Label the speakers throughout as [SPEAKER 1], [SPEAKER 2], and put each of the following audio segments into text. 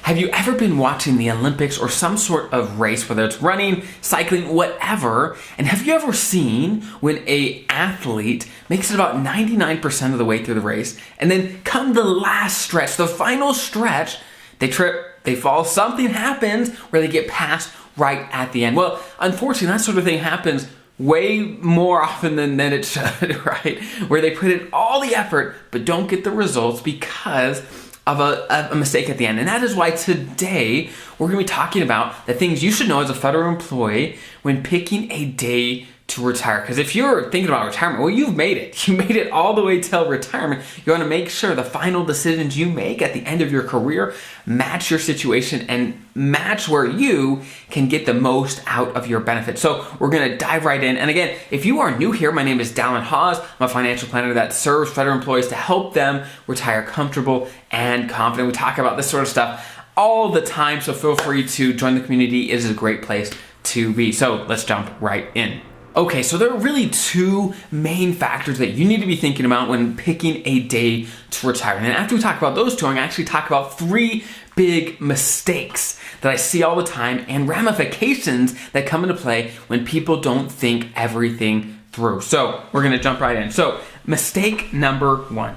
[SPEAKER 1] Have you ever been watching the Olympics or some sort of race, whether it's running, cycling, whatever, and have you ever seen when an athlete makes it about 99% of the way through the race, and then come the last stretch, the final stretch, they trip, they fall, something happens where they get passed right at the end? Well, unfortunately, that sort of thing happens way more often than it should, right? Where they put in all the effort, but don't get the results because of a mistake at the end. And that is why today we're going to be talking about the things you should know as a federal employee when picking a day to retire. Because if you're thinking about retirement, well, you've made it. You made it all the way till retirement. You want to make sure the final decisions you make at the end of your career match your situation and match where you can get the most out of your benefits. So we're going to dive right in. And again, if you are new here, my name is Dallin Hawes. I'm a financial planner that serves federal employees to help them retire comfortable and confident. We talk about this sort of stuff all the time, so feel free to join the community. It is a great place to be. So let's jump right in. Okay, so there are really two main factors that you need to be thinking about when picking a day to retire. And after we talk about those two, I'm going to actually talk about three big mistakes that I see all the time and ramifications that come into play when people don't think everything through. So we're going to jump right in. So mistake number one.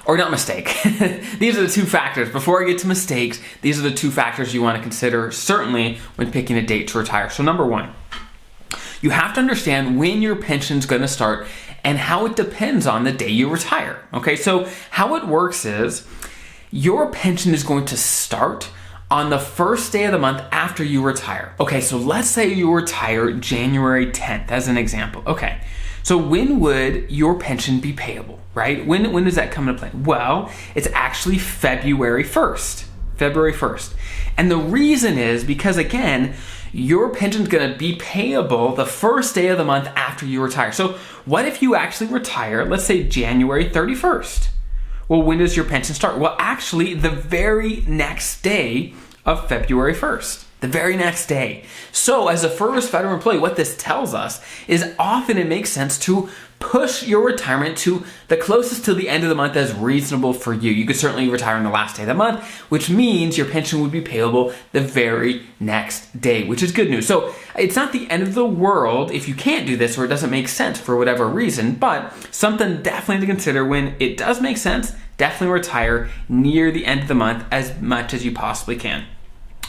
[SPEAKER 1] Or not mistake. These are the two factors. Before I get to mistakes, these are the two factors you want to consider, certainly when picking a date to retire. So number one, you have to understand when your pension's going to start and how it depends on the day you retire. Okay, so how it works is your pension is going to start on the first day of the month after you retire. Okay, so let's say you retire January 10th as an example. Okay, so when would your pension be payable, right? When does that come into play? Well, it's actually February 1st. February 1st. And the reason is because, again, your pension is going to be payable the first day of the month after you retire. So what if you actually retire, let's say January 31st? Well, when does your pension start? Well, actually, the very next day of February 1st. The very next day. So as a first federal employee, what this tells us is often it makes sense to push your retirement to the closest to the end of the month as reasonable for you. You could certainly retire on the last day of the month, which means your pension would be payable the very next day, which is good news. So it's not the end of the world if you can't do this or it doesn't make sense for whatever reason, but something definitely to consider when it does make sense. Definitely retire near the end of the month as much as you possibly can.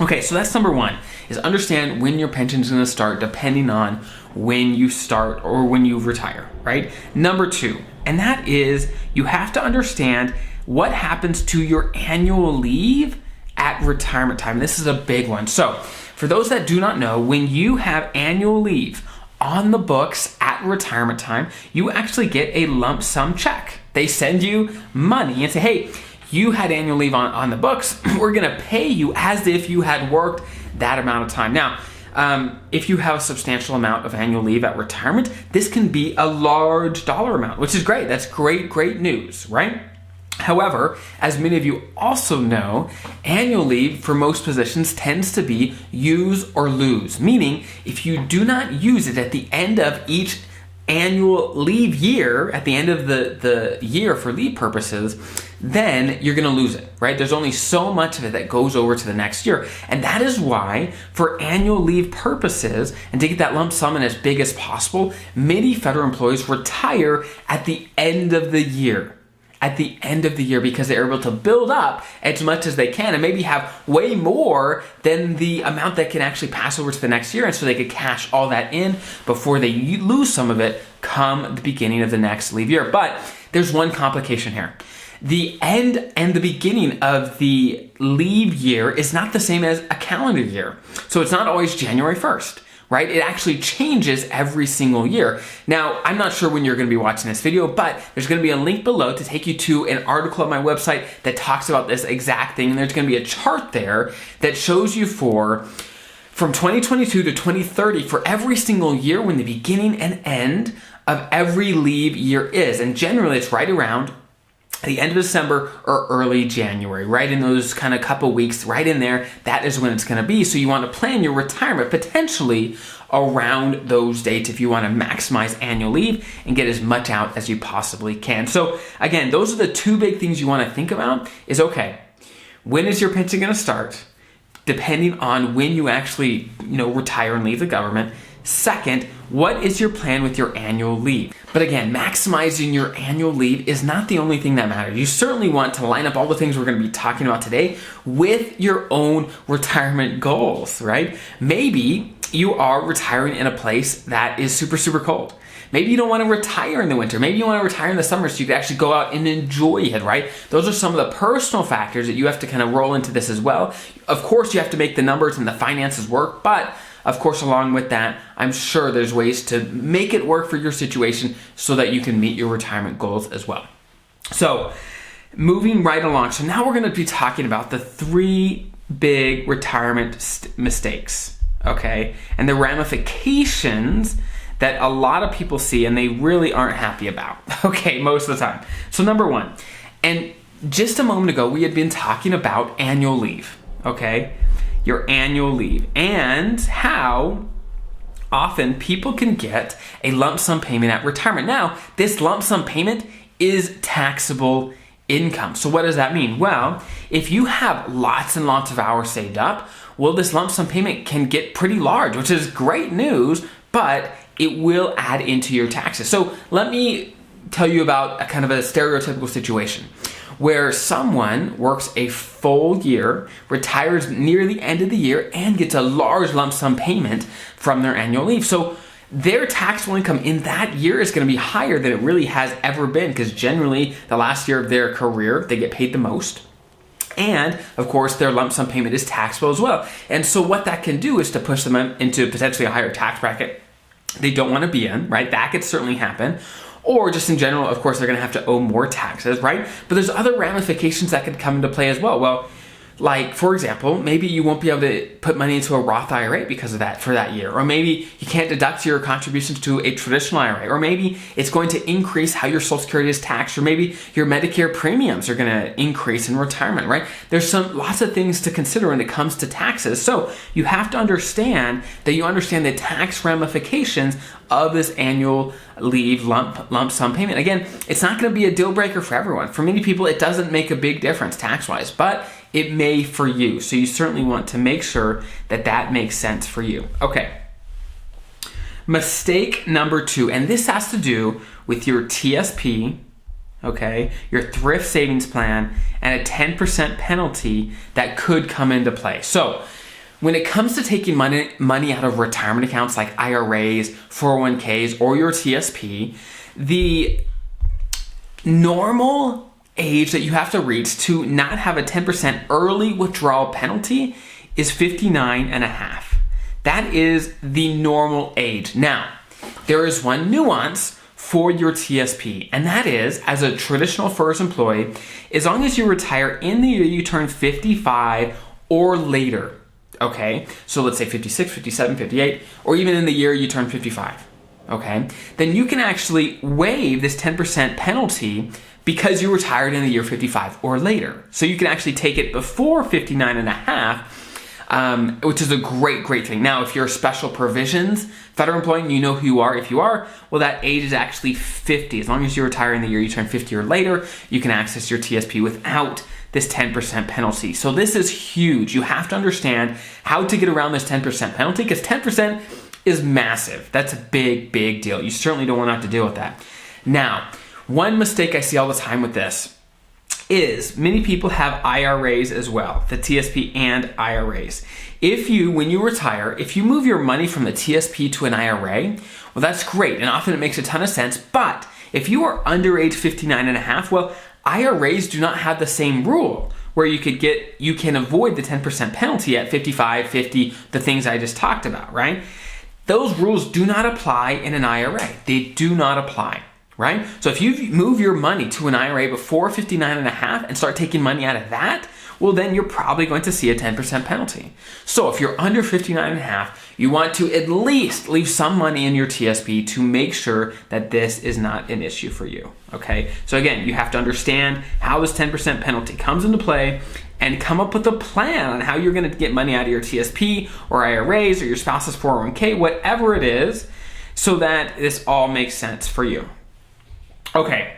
[SPEAKER 1] Okay, so that's number one, is understand when your pension is going to start depending on when you start or when you retire, right? Number two, and that is you have to understand what happens to your annual leave at retirement time. This is a big one. So for those that do not know, when you have annual leave on the books at retirement time, you actually get a lump sum check. They send you money and say, hey, you had annual leave on the books, we're gonna pay you as if you had worked that amount of time. Now, if you have a substantial amount of annual leave at retirement, this can be a large dollar amount, which is great. That's great news, right? However, as many of you also know, annual leave for most positions tends to be use or lose, meaning if you do not use it at the end of each annual leave year, at the end of the year for leave purposes, then you're going to lose it, right? There's only so much of it that goes over to the next year. And that is why, for annual leave purposes, and to get that lump sum in as big as possible, many federal employees retire at the end of the year. At the end of the year, because they're able to build up as much as they can and maybe have way more than the amount that can actually pass over to the next year. And so they could cash all that in before they lose some of it come the beginning of the next leave year. But there's one complication here. The end and the beginning of the leave year is not the same as a calendar year. So it's not always January 1st. Right? It actually changes every single year. Now, I'm not sure when you're going to be watching this video, but there's going to be a link below to take you to an article on my website that talks about this exact thing. And there's going to be a chart there that shows you from 2022 to 2030 for every single year when the beginning and end of every leave year is. And generally, it's right around the end of December or early January, right in those kind of couple weeks, right in there, that is when it's going to be. So you want to plan your retirement potentially around those dates if you want to maximize annual leave and get as much out as you possibly can. So again, those are the two big things you want to think about is, okay, when is your pension going to start? Depending on when you actually, retire and leave the government. Second, what is your plan with your annual leave? But again, maximizing your annual leave is not the only thing that matters. You certainly want to line up all the things we're going to be talking about today with your own retirement goals, right? Maybe you are retiring in a place that is super, super cold. Maybe you don't want to retire in the winter. Maybe you want to retire in the summer so you can actually go out and enjoy it, right? Those are some of the personal factors that you have to kind of roll into this as well. Of course, you have to make the numbers and the finances work, but of course, along with that, I'm sure there's ways to make it work for your situation so that you can meet your retirement goals as well. So, moving right along. So now we're going to be talking about the 3 big retirement mistakes, okay? And the ramifications that a lot of people see and they really aren't happy about, okay, most of the time. So number 1, and just a moment ago, we had been talking about annual leave, okay? Your annual leave and how often people can get a lump sum payment at retirement. Now, this lump sum payment is taxable income. So what does that mean? Well, if you have lots and lots of hours saved up, well, this lump sum payment can get pretty large, which is great news, but it will add into your taxes. So let me tell you about a kind of a stereotypical situation where someone works a full year, retires near the end of the year, and gets a large lump sum payment from their annual leave. So their taxable income in that year is going to be higher than it really has ever been, because generally the last year of their career, they get paid the most. And of course, their lump sum payment is taxable as well. And so what that can do is to push them into potentially a higher tax bracket they don't want to be in, right? That could certainly happen. Or just in general, of course, they're going to have to owe more taxes, right? But there's other ramifications that could come into play as well. Well, like, for example, maybe you won't be able to put money into a Roth IRA because of that for that year. Or maybe you can't deduct your contributions to a traditional IRA. Or maybe it's going to increase how your Social Security is taxed. Or maybe your Medicare premiums are going to increase in retirement, right? There's lots of things to consider when it comes to taxes. So you have to understand that you understand the tax ramifications of this annual leave lump sum payment. Again, it's not going to be a deal breaker for everyone. For many people, it doesn't make a big difference tax-wise, but it may for you. So you certainly want to make sure that that makes sense for you. Okay. Mistake number 2, and this has to do with your TSP, okay, your thrift savings plan, and a 10% penalty that could come into play. So when it comes to taking money out of retirement accounts like IRAs, 401ks, or your TSP, the normal age that you have to reach to not have a 10% early withdrawal penalty is 59 and a half. That is the normal age. Now, there is one nuance for your TSP, and that is, as a traditional first employee, as long as you retire in the year you turn 55 or later, okay? So let's say 56, 57, 58, or even in the year you turn 55, okay? Then you can actually waive this 10% penalty because you retired in the year 55 or later. So you can actually take it before 59 and a half, which is a great thing. Now, if you're special provisions federal employee and you know who you are, if you are, well, that age is actually 50. As long as you retire in the year you turn 50 or later, you can access your TSP without this 10% penalty. So this is huge. You have to understand how to get around this 10% penalty, because 10% is massive. That's a big deal. You certainly don't want to have to deal with that. Now, one mistake I see all the time with this is many people have IRAs as well, the TSP and IRAs. When you retire, if you move your money from the TSP to an IRA, well, that's great, and often it makes a ton of sense, but if you are under age 59 and a half, well, IRAs do not have the same rule where you can avoid the 10% penalty at 55, 50, the things I just talked about, right? Those rules do not apply in an IRA. They do not apply. Right? So if you move your money to an IRA before 59 and a half and start taking money out of that, well, then you're probably going to see a 10% penalty. So if you're under 59 and a half, you want to at least leave some money in your TSP to make sure that this is not an issue for you. Okay? So again, you have to understand how this 10% penalty comes into play and come up with a plan on how you're going to get money out of your TSP or IRAs or your spouse's 401k, whatever it is, so that this all makes sense for you. Okay,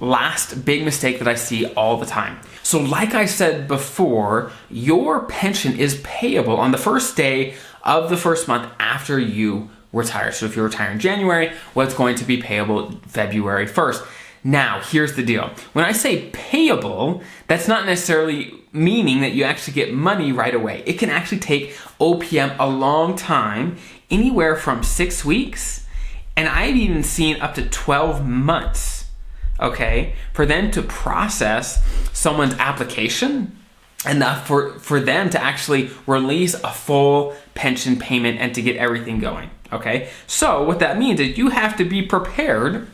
[SPEAKER 1] last big mistake that I see all the time. So like I said before, your pension is payable on the first day of the first month after you retire. So if you retire in January, well, it's going to be payable February 1st. Now, here's the deal. When I say payable, that's not necessarily meaning that you actually get money right away. It can actually take OPM a long time, anywhere from 6 weeks, and I've even seen up to 12 months, okay, for them to process someone's application and for them to actually release a full pension payment and to get everything going, okay? So what that means is you have to be prepared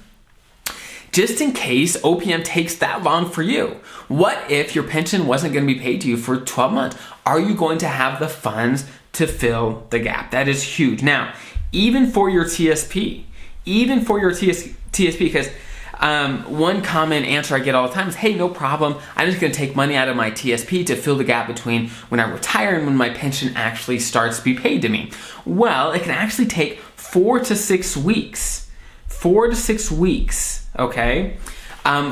[SPEAKER 1] just in case OPM takes that long for you. What if your pension wasn't going to be paid to you for 12 months? Are you going to have the funds to fill the gap? That is huge. Now, even for your TSP, because one common answer I get all the time is, hey, no problem. I'm just going to take money out of my TSP to fill the gap between when I retire and when my pension actually starts to be paid to me. Well, it can actually take 4 to 6 weeks. 4 to 6 weeks, okay,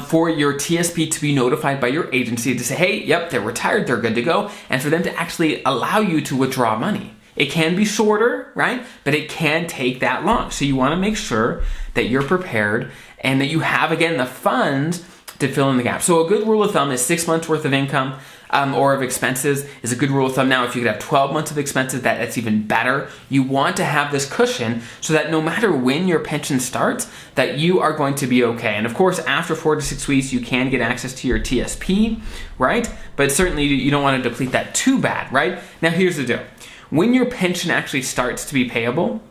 [SPEAKER 1] for your TSP to be notified by your agency to say, hey, yep, they're retired, they're good to go, and for them to actually allow you to withdraw money. It can be shorter, right? But it can take that long. So you want to make sure that you're prepared and that you have, again, the funds to fill in the gap. So a good rule of thumb is 6 months worth of income or of expenses is a good rule of thumb. Now, if you could have 12 months of expenses, that's even better. You want to have this cushion so that no matter when your pension starts, that you are going to be okay. And of course, after 4 to 6 weeks, you can get access to your TSP, right? But certainly you don't want to deplete that too bad, right? Now, here's the deal. When your pension actually starts to be payable,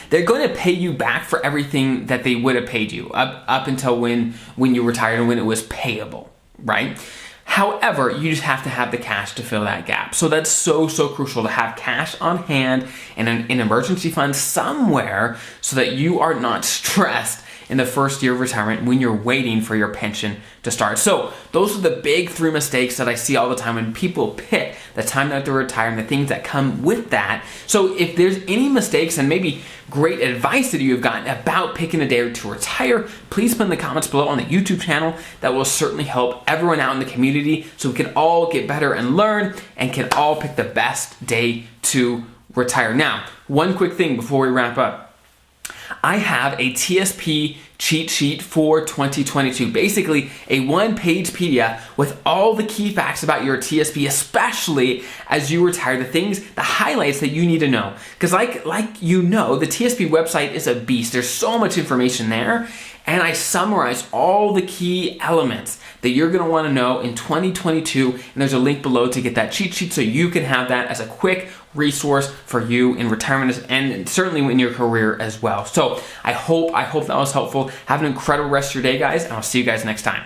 [SPEAKER 1] they're going to pay you back for everything that they would have paid you up until when you retired and when it was payable, right? However, you just have to have the cash to fill that gap. So that's so crucial to have cash on hand and an emergency fund somewhere so that you are not stressed in the first year of retirement when you're waiting for your pension to start. So those are the big 3 mistakes that I see all the time when people pick the time that they're retiring, the things that come with that. So if there's any mistakes and maybe great advice that you have gotten about picking a day to retire, please put in the comments below on the YouTube channel. That will certainly help everyone out in the community so we can all get better and learn and can all pick the best day to retire. Now, one quick thing before we wrap up. I have a TSP cheat sheet for 2022. Basically, a one-page PDF with all the key facts about your TSP, especially as you retire, the highlights that you need to know. Because like you know, the TSP website is a beast. There's so much information there. And I summarize all the key elements that you're going to want to know in 2022. And there's a link below to get that cheat sheet so you can have that as a quick resource for you in retirement and certainly in your career as well. So I hope that was helpful. Have an incredible rest of your day, guys, and I'll see you guys next time.